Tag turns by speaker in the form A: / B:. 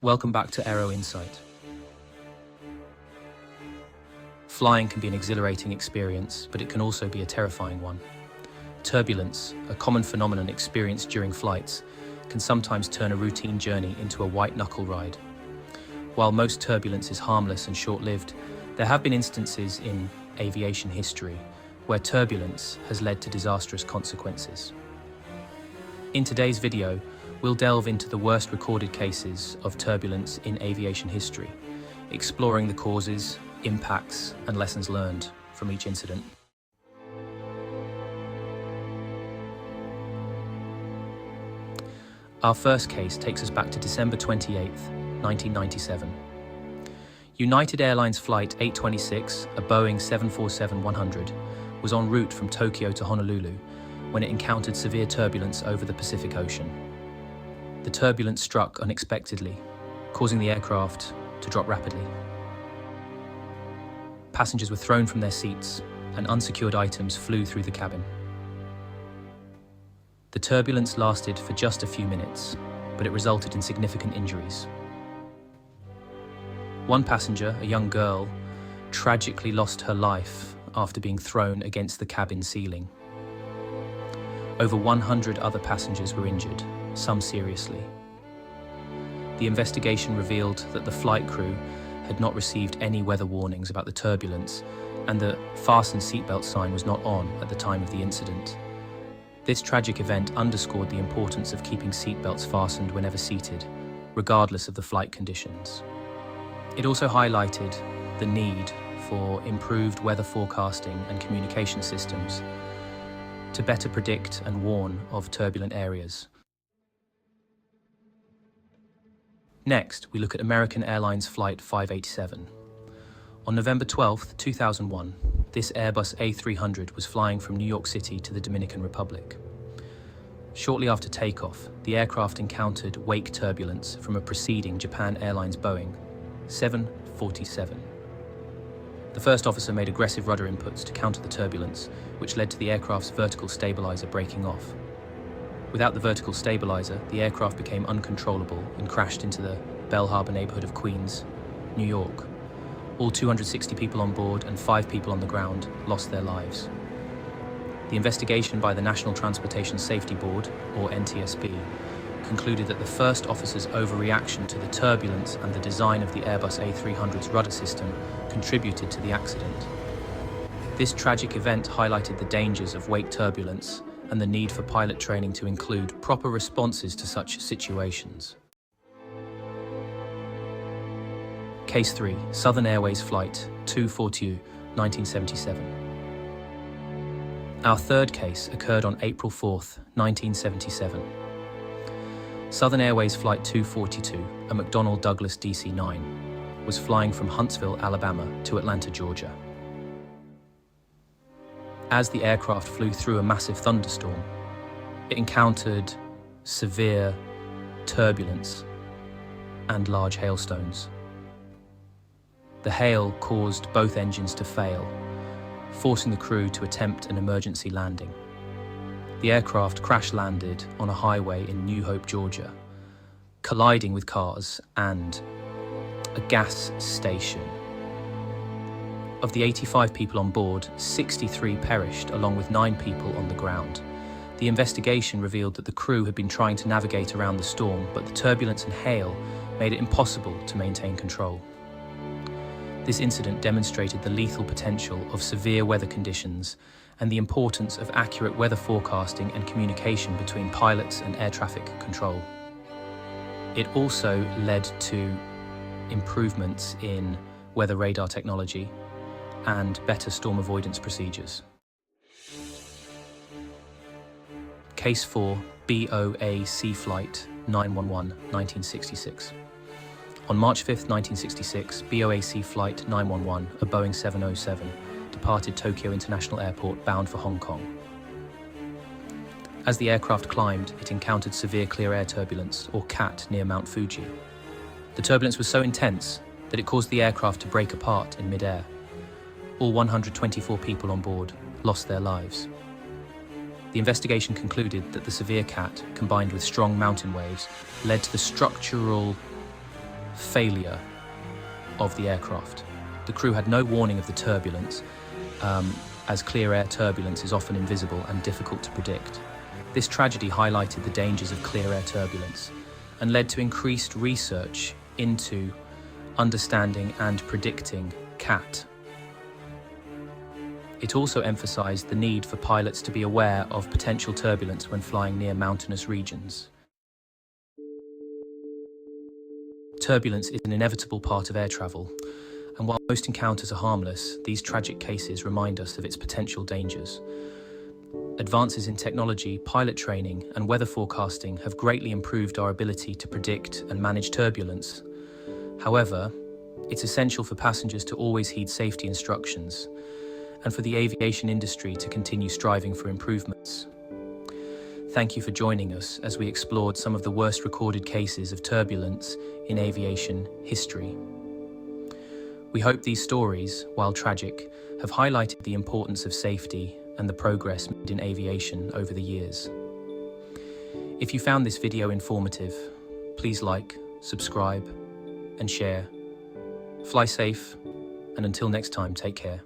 A: Welcome back to Aero Insight. Flying can be an exhilarating experience, but it can also be a terrifying one. Turbulence, a common phenomenon experienced during flights, can sometimes turn a routine journey into a white-knuckle ride. While most turbulence is harmless and short-lived, there have been instances in aviation history where turbulence has led to disastrous consequences. In today's video, we'll delve into the worst recorded cases of turbulence in aviation history, exploring the causes, impacts, and lessons learned from each incident. Our first case takes us back to December 28, 1997. United Airlines Flight 826, a Boeing 747-100, was en route from Tokyo to Honolulu when it encountered severe turbulence over the Pacific Ocean. The turbulence struck unexpectedly, causing the aircraft to drop rapidly. Passengers were thrown from their seats, and unsecured items flew through the cabin. The turbulence lasted for just a few minutes, but it resulted in significant injuries. One passenger, a young girl, tragically lost her life after being thrown against the cabin ceiling. Over 100 other passengers were injured, some seriously. The investigation revealed that the flight crew had not received any weather warnings about the turbulence, and the fasten seatbelt sign was not on at the time of the incident. This tragic event underscored the importance of keeping seatbelts fastened whenever seated, regardless of the flight conditions. It also highlighted the need for improved weather forecasting and communication systems to better predict and warn of turbulent areas. Next, we look at American Airlines Flight 587. On November 12, 2001, this Airbus A300 was flying from New York City to the Dominican Republic. Shortly after takeoff, the aircraft encountered wake turbulence from a preceding Japan Airlines Boeing 747. The first officer made aggressive rudder inputs to counter the turbulence, which led to the aircraft's vertical stabilizer breaking off. Without the vertical stabilizer, the aircraft became uncontrollable and crashed into the Bell Harbor neighborhood of Queens, New York. All 260 people on board and 5 people on the ground lost their lives. The investigation by the National Transportation Safety Board, or NTSB, concluded that the first officer's overreaction to the turbulence and the design of the Airbus A300's rudder system contributed to the accident. This tragic event highlighted the dangers of wake turbulence and the need for pilot training to include proper responses to such situations. Case 3, Southern Airways Flight 242, 1977. Our third case occurred on April 4, 1977. Southern Airways Flight 242, a McDonnell Douglas DC-9, was flying from Huntsville, Alabama to Atlanta, Georgia. As the aircraft flew through a massive thunderstorm, it encountered severe turbulence and large hailstones. The hail caused both engines to fail, forcing the crew to attempt an emergency landing. The aircraft crash-landed on a highway in New Hope, Georgia, colliding with cars and a gas station. Of the 85 people on board, 63 perished, along with 9 people on the ground. The investigation revealed that the crew had been trying to navigate around the storm, but the turbulence and hail made it impossible to maintain control. This incident demonstrated the lethal potential of severe weather conditions and the importance of accurate weather forecasting and communication between pilots and air traffic control. It also led to improvements in weather radar technology and better storm avoidance procedures. Case 4, BOAC Flight 911, 1966. On March 5, 1966, BOAC Flight 911, a Boeing 707, departed Tokyo International Airport bound for Hong Kong. As the aircraft climbed, it encountered severe clear air turbulence, or CAT, near Mount Fuji. The turbulence was so intense that it caused the aircraft to break apart in mid-air. All 124 people on board lost their lives. The investigation concluded that the severe CAT, combined with strong mountain waves, led to the structural failure of the aircraft. The crew had no warning of the turbulence, as clear air turbulence is often invisible and difficult to predict. This tragedy highlighted the dangers of clear air turbulence and led to increased research into understanding and predicting CAT. It also emphasized the need for pilots to be aware of potential turbulence when flying near mountainous regions. Turbulence is an inevitable part of air travel, and while most encounters are harmless, these tragic cases remind us of its potential dangers. Advances in technology, pilot training, and weather forecasting have greatly improved our ability to predict and manage turbulence. However, it's essential for passengers to always heed safety instructions, and for the aviation industry to continue striving for improvements. Thank you for joining us as we explored some of the worst recorded cases of turbulence in aviation history. We hope these stories, while tragic, have highlighted the importance of safety and the progress made in aviation over the years. If you found this video informative, please like, subscribe, and share. Fly safe, and until next time, take care.